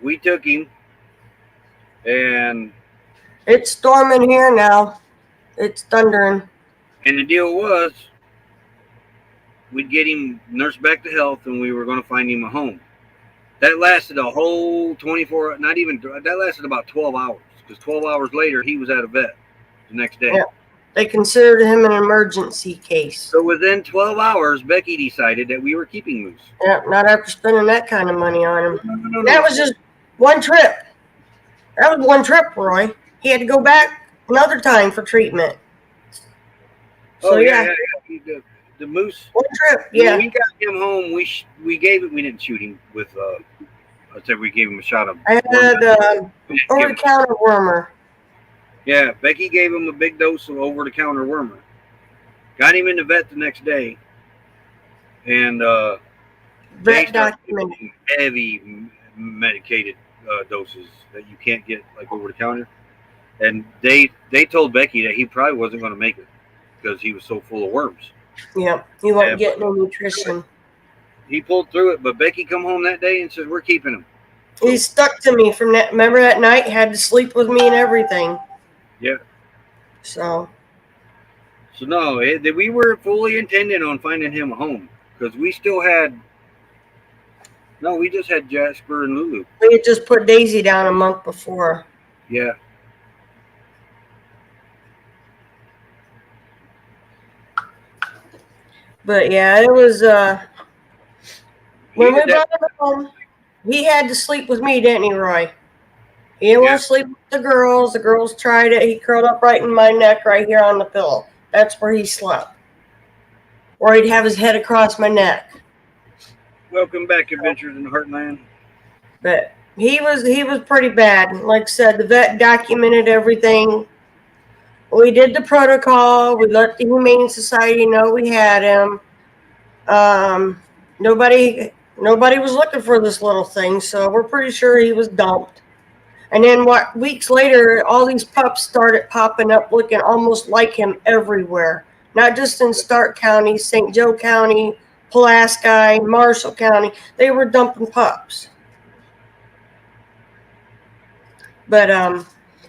we took him, and It's storming here now. It's thundering. the deal was, we'd get him nursed back to health, and we were going to find him a home. That lasted a whole 24, not even, that lasted about 12 hours, because 12 hours later, he was at a vet the next day. Yeah. They considered him an emergency case. So within 12 hours, Becky decided that we were keeping Moose. Yeah, not after spending that kind of money on him. No. That was just one trip. That was one trip, Roy. He had to go back another time for treatment. So, Oh, yeah. the moose. One trip, When yeah. we got him home, we gave it. We didn't shoot him with. I said we gave him a shot of. I had We didn't give him- over-the-counter wormer. Yeah, Becky gave him a big dose of over-the-counter wormer. Got him in the vet the next day, and they Vet started documented. giving heavy medicated doses that you can't get like over-the-counter. And they told Becky that he probably wasn't going to make it because he was so full of worms. Yep, you won't get no nutrition. He pulled through it, but Becky come home that day and said, "We're keeping him." He stuck to me from that. Remember that night? Had to sleep with me and everything. Yeah. So no, we were fully intending on finding him a home because we still had. No, we just had Jasper and Lulu. we had just put Daisy down a month before. Yeah. But yeah, it was when we brought him home, he had to sleep with me, didn't he, Roy? He didn't want to sleep with the girls. The girls tried it. He curled up right in my neck right here on the pillow. That's where he slept. Or he'd have his head across my neck. Welcome back, Adventures in Heartland. But he was pretty bad. Like I said, the vet documented everything. We did the protocol. We let the Humane Society know we had him. Nobody was looking for this little thing, so we're pretty sure he was dumped. And then weeks later, all these pups started popping up looking almost like him everywhere. Not just in Stark County, St. Joe County, Pulaski, Marshall County. They were dumping pups. But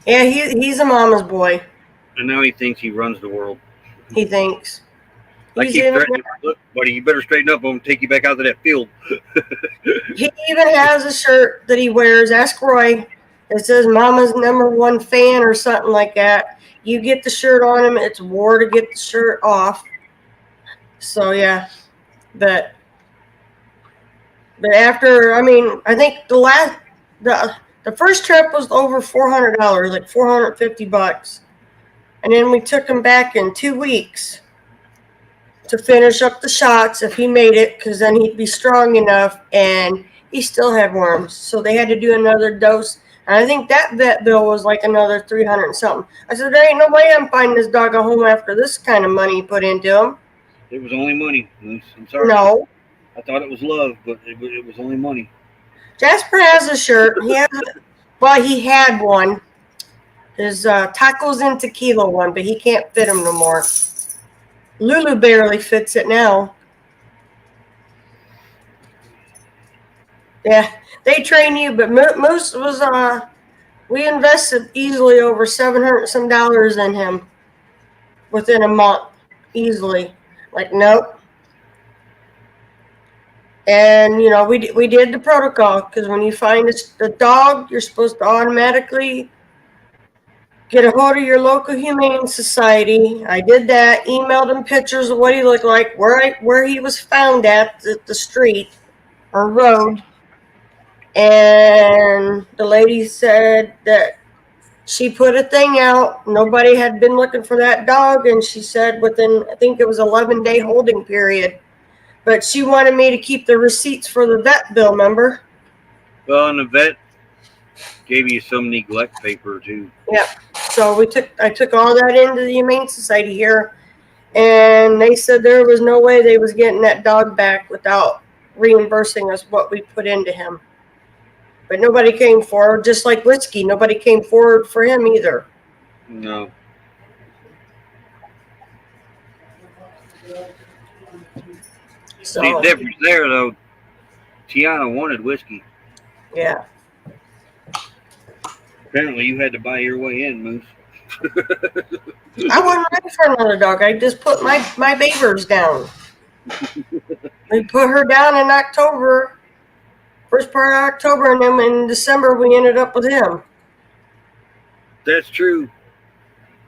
yeah, he's a mama's boy. And now he thinks he runs the world. He thinks. I keep threatening him, "Look, buddy, you better straighten up. I'm going to take you back out to that field." He even has a shirt that he wears. Ask Roy. It says "Mama's #1 fan" or something like that. You get the shirt on him. It's war to get the shirt off. So yeah, but after, I mean, I think the first trip was over $400, like $450, and then we took him back in 2 weeks to finish up the shots if he made it, because then he'd be strong enough, and he still had worms. So they had to do another dose. And I think that vet bill was like another $300 and something. I said, there ain't no way I'm finding this dog a home after this kind of money put into him. It was only money. I'm sorry. No. I thought it was love, but it was only money. Jasper has a shirt. He had one. His tacos and tequila one, but he can't fit them no more. Lulu barely fits it now. Yeah, they train you, but Moose was we invested easily over $700 some in him within a month, easily. Like, nope. And you know, we did the protocol, because when you find a dog, you're supposed to automatically get a hold of your local Humane Society. I did that. Emailed him pictures of what he looked like, where he was found at the street or road. And the lady said that she put a thing out. Nobody had been looking for that dog, and she said within, I think it was 11-day holding period. But she wanted me to keep the receipts for the vet bill, remember? Well, and the vet gave you some neglect paper too. Yeah. So I took all that into the Humane Society here, and they said there was no way they was getting that dog back without reimbursing us what we put into him. But nobody came forward, just like Whiskey. Nobody came forward for him either. No. So, the difference there, though, Tiana wanted Whiskey. Yeah. Apparently, you had to buy your way in, Moose. I wasn't ready for another dog. I just put my Babers down. We put her down in October, first part of October, and then in December we ended up with him. That's true.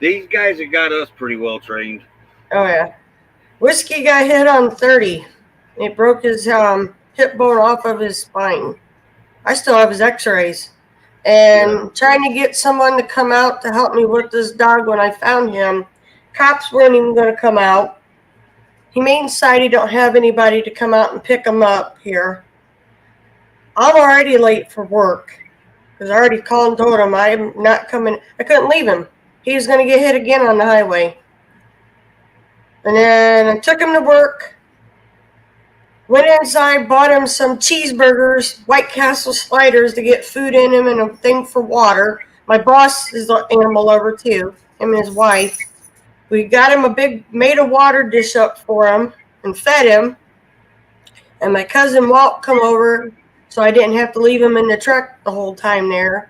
These guys have got us pretty well trained. Oh yeah. Whiskey got hit on 30. It broke his hip bone off of his spine. I still have his x-rays. And trying to get someone to come out to help me with this dog when I found him. Cops weren't even going to come out. Humane Society don't have anybody to come out and pick them up here. I'm already late for work because I already called and told him I'm not coming. I couldn't leave him. He was going to get hit again on the highway. And then I took him to work. Went inside, bought him some cheeseburgers, White Castle sliders to get food in him, and a thing for water. My boss is an animal lover too, him and his wife. We got him made a water dish up for him and fed him. And my cousin Walt come over, so I didn't have to leave him in the truck the whole time there.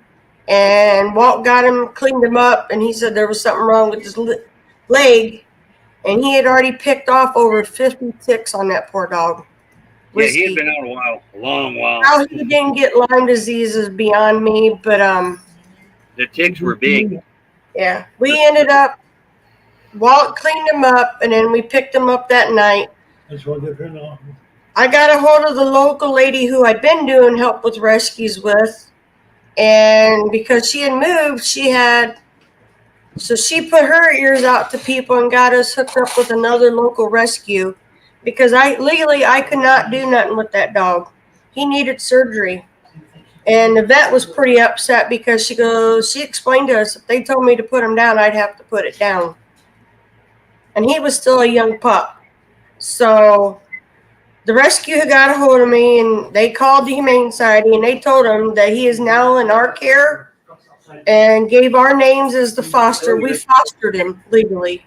And Walt got him, cleaned him up, and he said there was something wrong with his leg. And he had already picked off over 50 ticks on that poor dog. Yeah, he had been out a long while. How he didn't get Lyme disease is beyond me, but the ticks were big. Yeah, we ended up. Walt cleaned him up, and then we picked him up that night. I got a hold of the local lady who I'd been doing help with rescues with, and because she had moved, so she put her ears out to people and got us hooked up with another local rescue. Because legally I could not do nothing with that dog. He needed surgery. And the vet was pretty upset because she explained to us, if they told me to put him down, I'd have to put it down. And he was still a young pup. So the rescue got a hold of me, and they called the Humane Society, and they told him that he is now in our care and gave our names as the foster. We fostered him legally.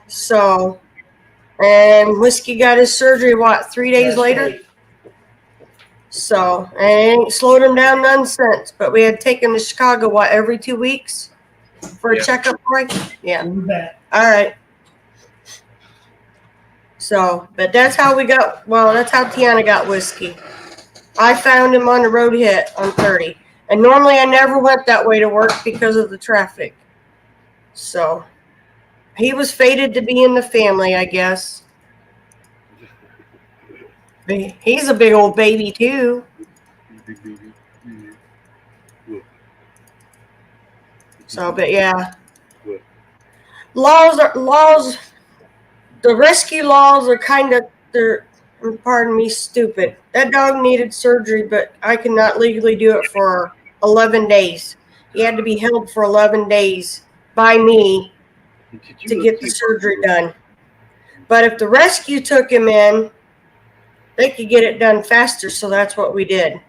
So... And Whiskey got his surgery, 3 days later? So, and it ain't slowed him down none since. But we had taken to Chicago, every 2 weeks for a checkup, right? Yeah. All right. So, but that's how that's how Tiana got Whiskey. I found him on the road hit on 30. And normally I never went that way to work because of the traffic. So... He was fated to be in the family, I guess. He's a big old baby, too. So, but yeah. Laws, the rescue laws are they're, pardon me, stupid. That dog needed surgery, but I could not legally do it for 11 days. He had to be held for 11 days by me to get the surgery done. But if the rescue took him in, they could get it done faster, so that's what we did.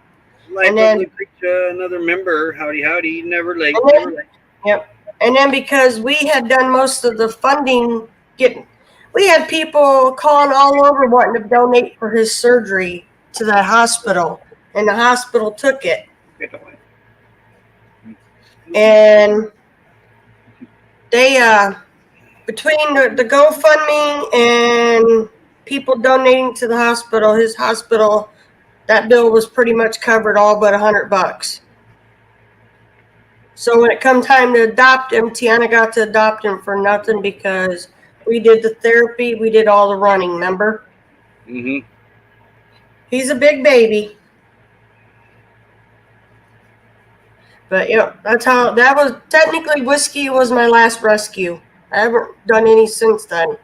And then another member, howdy, never late. Yep. And then because we had done most of the funding, we had people calling all over wanting to donate for his surgery to that hospital, and the hospital took it. And they between the GoFundMe and people donating to the hospital, his hospital, that bill was pretty much covered all but $100. So when it come time to adopt him, Tiana got to adopt him for nothing because we did the therapy, we did all the running, remember? Mm-hmm. He's a big baby. But that was technically Whiskey was my last rescue. I haven't done any since then.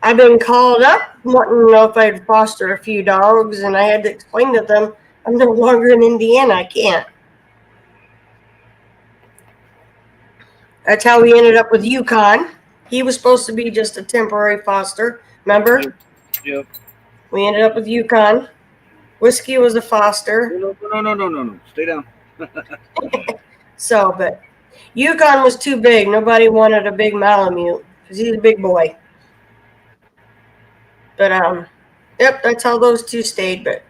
I've been called up wanting to know if I'd foster a few dogs, and I had to explain to them I'm no longer in Indiana. I can't. That's how we ended up with Yukon. He was supposed to be just a temporary foster. Remember? Yep. We ended up with Yukon. Whiskey was a foster. No. Stay down. So, but Yukon was too big. Nobody wanted a big Malamute because he's a big boy. But yep, that's how those two stayed. But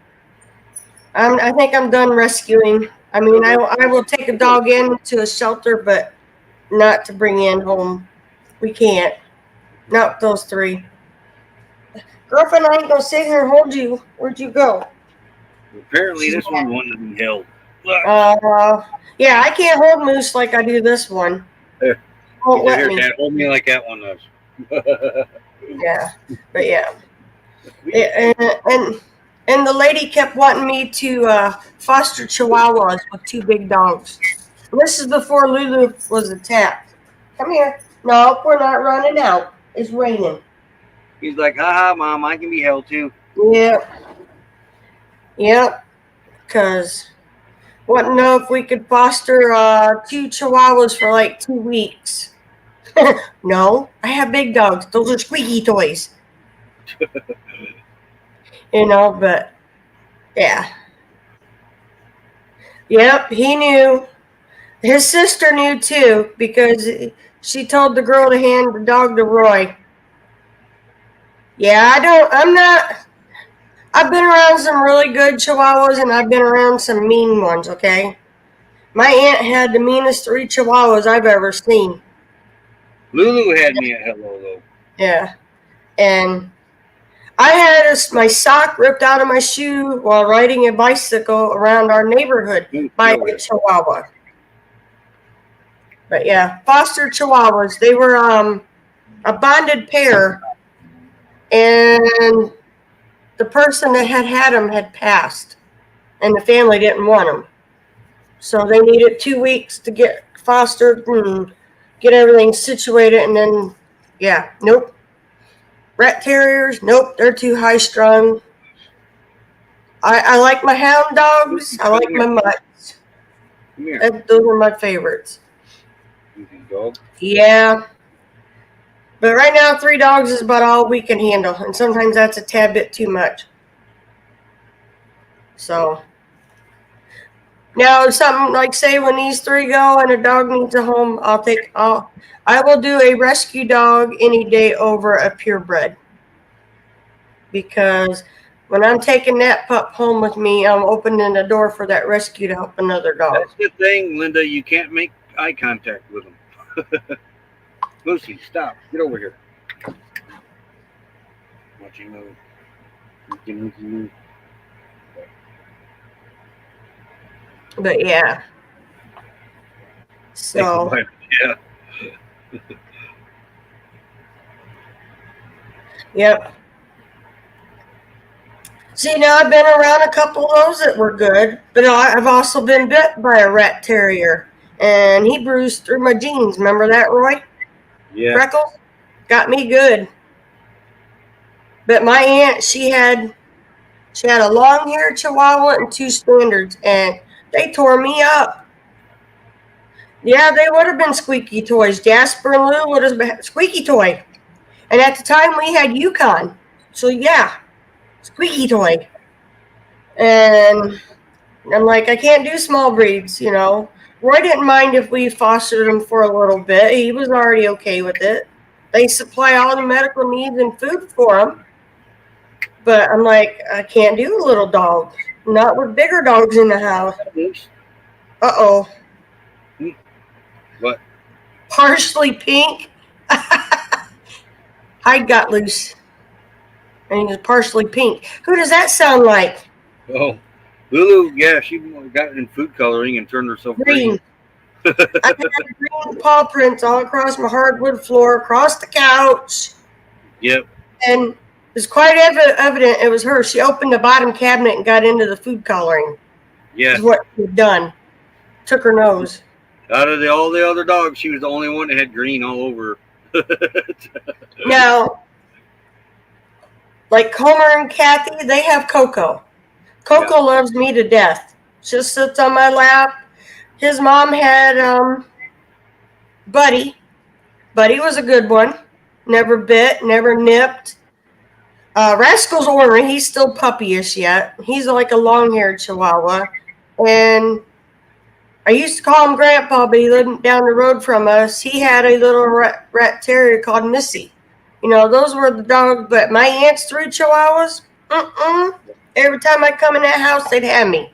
I think I'm done rescuing. I mean, I will take a dog in to a shelter, but not to bring in home. We can't. Not those three. Girlfriend, I ain't gonna sit here and hold you. Where'd you go? Apparently, this one wanted to be held. Yeah, I can't hold Moose like I do this one. Here, Won't let me. Dad, hold me like that one does. Yeah, but yeah. And the lady kept wanting me to foster Chihuahuas with two big dogs. And this is before Lulu was attacked. Come here. No, we're not running out. It's raining. He's like, haha, Mom, I can be held too. Yep. Yep. Because want to know if we could foster 2 Chihuahuas for like 2 weeks. No, I have big dogs. Those are squeaky toys. But yeah. Yep, he knew. His sister knew too because she told the girl to hand the dog to Roy. Yeah, I've been around some really good Chihuahuas and I've been around some mean ones, okay? My aunt had the meanest 3 Chihuahuas I've ever seen. Lulu had me at hello though. Yeah. And I had my sock ripped out of my shoe while riding a bicycle around our neighborhood by a Chihuahua. But yeah, foster Chihuahuas. They were a bonded pair, and the person that had them had passed, and the family didn't want them. So they needed 2 weeks to get fostered and get everything situated, and then, yeah, nope. Rat terriers, nope, they're too high strung. I like my hound dogs. I like my mutts. Come here. Those are my favorites. Dog. Yeah. But right now, 3 dogs is about all we can handle, and sometimes that's a tad bit too much. So now, something like say when these 3 go and a dog needs a home, I will do a rescue dog any day over a purebred, because when I'm taking that pup home with me, I'm opening the door for that rescue to help another dog. That's the thing, Linda. You can't make eye contact with them. Lucy, stop. Get over here. Watch you move. But yeah. So yeah. Yep. See, now I've been around a couple of those that were good, but I've also been bit by a rat terrier, and he bruised through my jeans. Remember that, Roy? Yeah. Freckles? Got me good. But my aunt, she had a long-haired Chihuahua and 2 standards, and they tore me up. Yeah, they would have been squeaky toys. Jasper and Lou would have been squeaky toy. And at the time, we had Yukon. So, yeah, squeaky toy. And I'm like, I can't do small breeds, Roy didn't mind if we fostered him for a little bit. He was already okay with it. They supply all the medical needs and food for him. But I'm like, I can't do a little dog. Not with bigger dogs in the house. Uh-oh. What? Partially pink. Hide got loose. And he was partially pink. Who does that sound like? Oh, Lulu, yeah, she got in food coloring and turned herself green. I had green paw prints all across my hardwood floor, across the couch. Yep. And it was quite evident it was her. She opened the bottom cabinet and got into the food coloring. Yeah. That's what she had done. Took her nose. Out of all the other dogs, she was the only one that had green all over. Now, like Homer and Kathy, they have Coco. Coco loves me to death. Just sits on my lap. His mom had Buddy. Buddy was a good one. Never bit, never nipped. Rascal's ornery. He's still puppyish yet. He's like a long-haired Chihuahua. And I used to call him Grandpa, but he lived down the road from us. He had a little rat terrier called Missy. Those were the dogs. But my aunt's 3 Chihuahuas, every time I come in that house, they'd have me.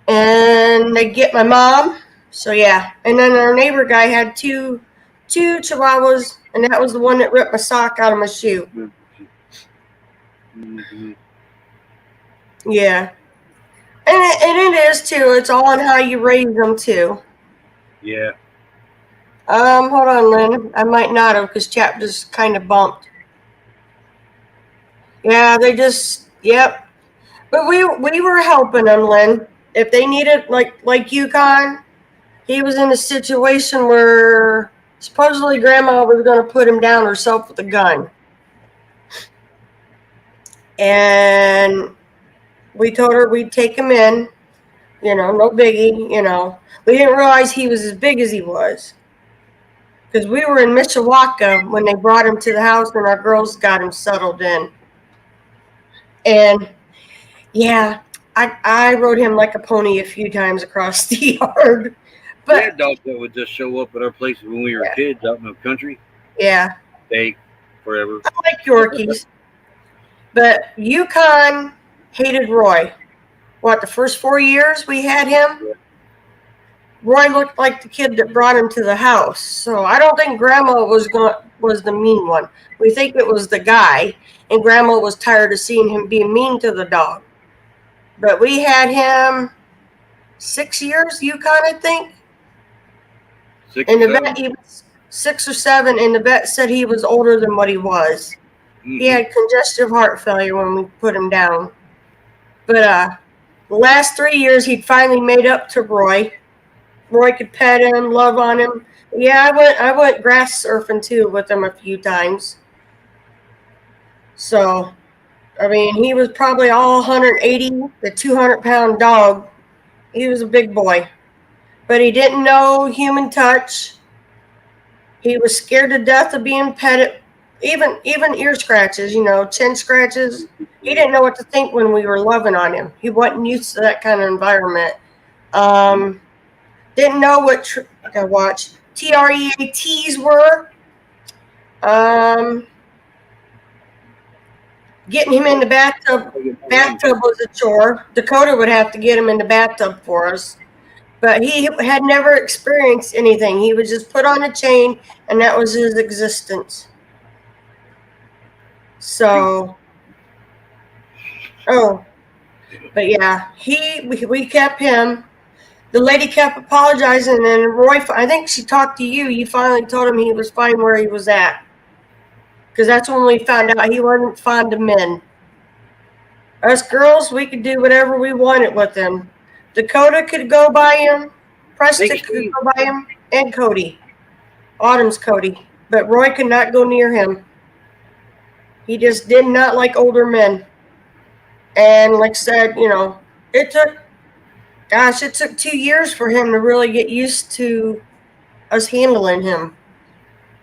And they'd get my mom. So, yeah. And then our neighbor guy had two Chihuahuas, and that was the one that ripped my sock out of my shoe. Mm-hmm. Yeah. And it is, too. It's all on how you raise them, too. Yeah. Hold on, Lynn. I might not have, because Chap just kind of bumped. Yeah, they just, yep. But we were helping them, Lynn. If they needed, like Yukon, he was in a situation where supposedly Grandma was going to put him down herself with a gun. and we told her we'd take him in. No biggie. We didn't realize he was as big as he was. Because we were in Mishawaka when they brought him to the house and our girls got him settled in. And yeah, I rode him like a pony a few times across the yard. We But had dogs that would just show up at our places when we were kids out in the country. yeah, Stay forever. I like Yorkies. But Yukon hated Roy. The first 4 years we had him, Roy looked like the kid that brought him to the house. So I don't think Grandma was the mean one. We think it was the guy, and Grandma was tired of seeing him being mean to the dog. But we had him 6 years, Yukon, I think. 6 And or the 7. vet, he was 6 or 7, and the vet said he was older than what he was. He had congestive heart failure when we put him down. But the last 3 years, he'd finally made up to Roy. Roy could pet him, love on him. Yeah, I went grass surfing too with him a few times. So, I mean, he was probably all 180 to 200-pound dog. He was a big boy, but he didn't know human touch. He was scared to death of being petted, even ear scratches, chin scratches. He didn't know what to think when we were loving on him. He wasn't used to that kind of environment. Didn't know what I watched TREATs were. Getting him in the bathtub was a chore. Dakota would have to get him in the bathtub for us. But he had never experienced anything. He would just put on a chain, and that was his existence. So, but yeah, we kept him. The lady kept apologizing, and Roy, I think she talked to you. You finally told him he was fine where he was at. Because that's when we found out he wasn't fond of men. Us girls, we could do whatever we wanted with him. Dakota could go by him. Preston could go by him. And Cody. Autumn's Cody. But Roy could not go near him. He just did not like older men. And like I said, it took 2 years for him to really get used to us handling him.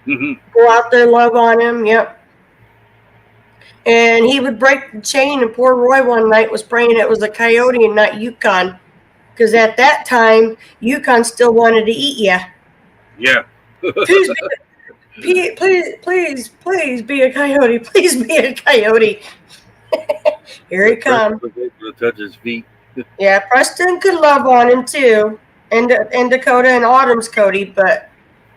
Go out there, love on him, yep. And he would break the chain, and poor Roy one night was praying it was a coyote and not Yukon. Because at that time, Yukon still wanted to eat you. Yeah. Please be a coyote. Please be a coyote. Here he comes. To touch his feet. Yeah, Preston could love on him too, and Dakota and Autumn's Cody, but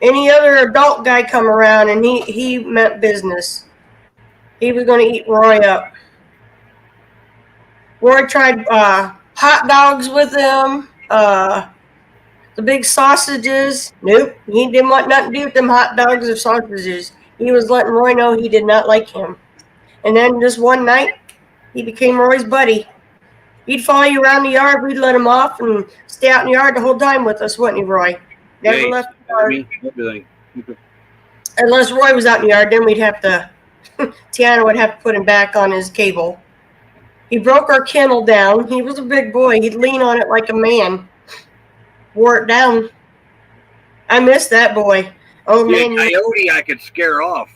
any other adult guy come around and he meant business. He was going to eat Roy up. Roy tried hot dogs with him, the big sausages. Nope, he didn't want nothing to do with them hot dogs or sausages. He was letting Roy know he did not like him. And then just one night, he became Roy's buddy. He'd follow you around the yard. We'd let him off and stay out in the yard the whole time with us, wouldn't he, Roy? Never left the yard. Everything. Unless Roy was out in the yard, then we'd have to, Tiana would have to put him back on his cable. He broke our kennel down. He was a big boy. He'd lean on it like a man. Wore it down. I miss that boy. Oh, man. Coyote I could scare off.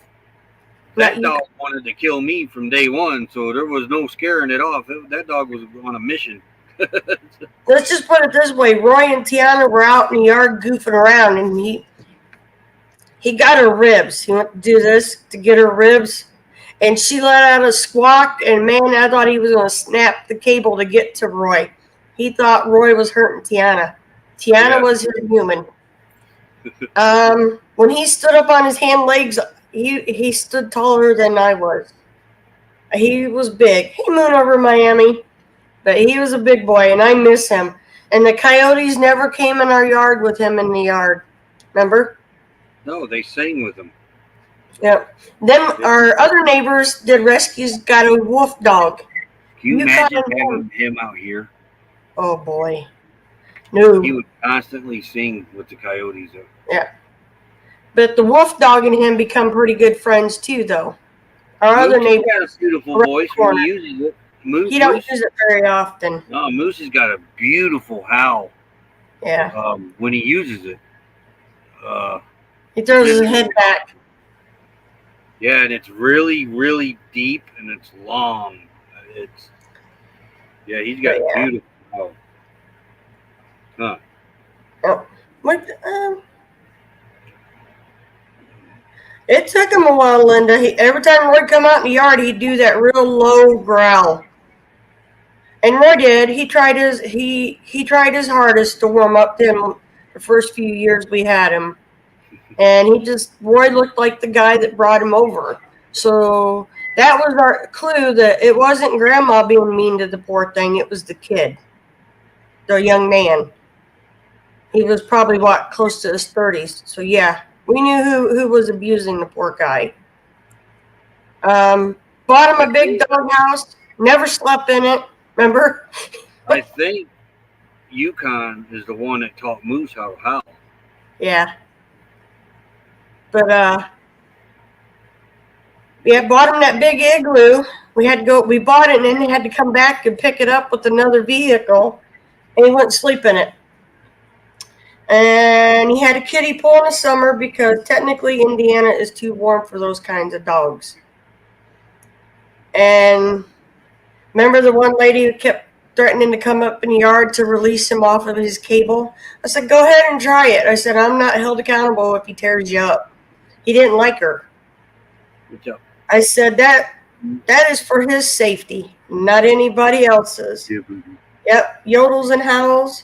That dog wanted to kill me from day one, so there was no scaring it off. That dog was on a mission. Let's just put it this way. Roy and Tiana were out in the yard goofing around, and he got her ribs. He went to do this to get her ribs, and she let out a squawk, and man, I thought he was going to snap the cable to get to Roy. He thought Roy was hurting Tiana. Tiana was his human. When he stood up on his hind legs, he stood taller than I was. He was big. He moved over Miami, but he was a big boy, and I miss him. And the coyotes never came in our yard with him in the yard. Remember? No, they sang with him. Yep. Then our other neighbors did rescues, got a wolf dog. Can you imagine having him out here? Oh, boy. No. He would constantly sing with the coyotes. Yeah. But the wolf dog and him become pretty good friends, too, though. Our other Moose neighbor, has got a beautiful around voice the when corner. he uses it. Moose, He don't Moose, use it very often. no, Moose has got a beautiful howl Yeah. when he uses it. He throws his head back. Yeah, and it's really, really deep and it's long. It's he's got a beautiful howl. Huh. Oh, what? It took him a while, Linda. Every time Roy come out in the yard, he'd do that real low growl. And Roy did. He tried his hardest to warm up to him the first few years we had him. And Roy looked like the guy that brought him over. So that was our clue that it wasn't Grandma being mean to the poor thing. It was the kid, the young man. He was probably, close to his 30s. So, yeah, we knew who was abusing the poor guy. Bought him a big doghouse. Never slept in it. Remember? I think Yukon is the one that taught Moose how to howl. Yeah. But, bought him that big igloo. We bought it and then he had to come back and pick it up with another vehicle. And he wouldn't sleep in it. And he had a kiddie pool in the summer because technically Indiana is too warm for those kinds of dogs. And remember the one lady who kept threatening to come up in the yard to release him off of his cable? I said, go ahead and try it. I said, I'm not held accountable if he tears you up. He didn't like her. Good job. I said, that is for his safety, not anybody else's. Yep, yodels and howls.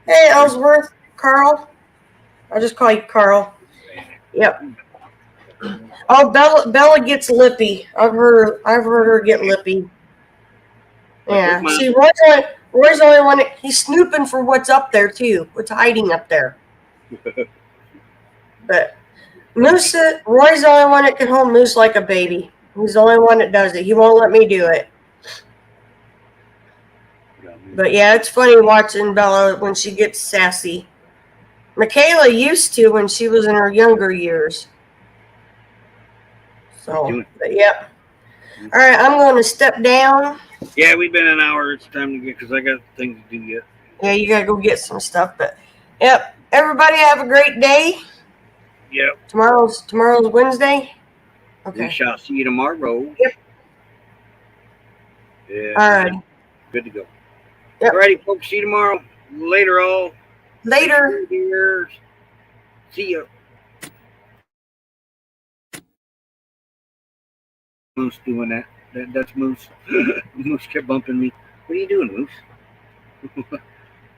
Hey, Ellsworth, Carl. I'll just call you Carl. Yep. Oh, Bella gets lippy. I've heard her get lippy. Yeah. See, Roy's the only one. He's snooping for what's up there too. What's hiding up there. But Moose, Roy's the only one that can hold Moose like a baby. He's the only one that does it. He won't let me do it. But yeah, it's funny watching Bella when she gets sassy. Michaela used to when she was in her younger years. So, but yep. All right, I'm going to step down. Yeah, we've been an hour. It's time to get, because I got things to do yet. Yeah, you got to go get some stuff. But, yep, everybody have a great day. Yep. Tomorrow's Wednesday. Okay. We shall see you tomorrow. Yep. Yeah. All right. Good to go. Yep. All righty, folks. See you tomorrow. Later, all. Later. See ya. Moose doing that. That's Moose. Moose kept bumping me. What are you doing, Moose?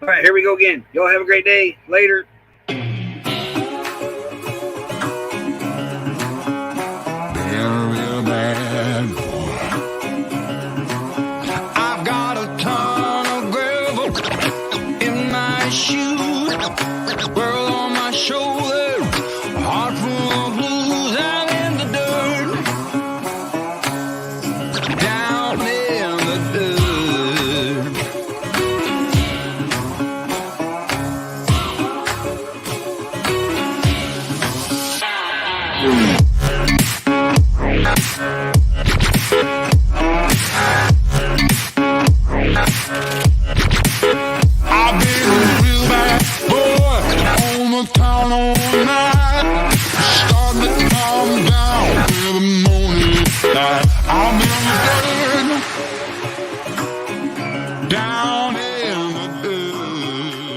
All right, here we go again. Y'all have a great day. Later. I've got a ton of gravel in my shoes, world on my shoulder, heart full of blues, and in the dirt, down in the dirt. I've been a real bad boy on the town all night.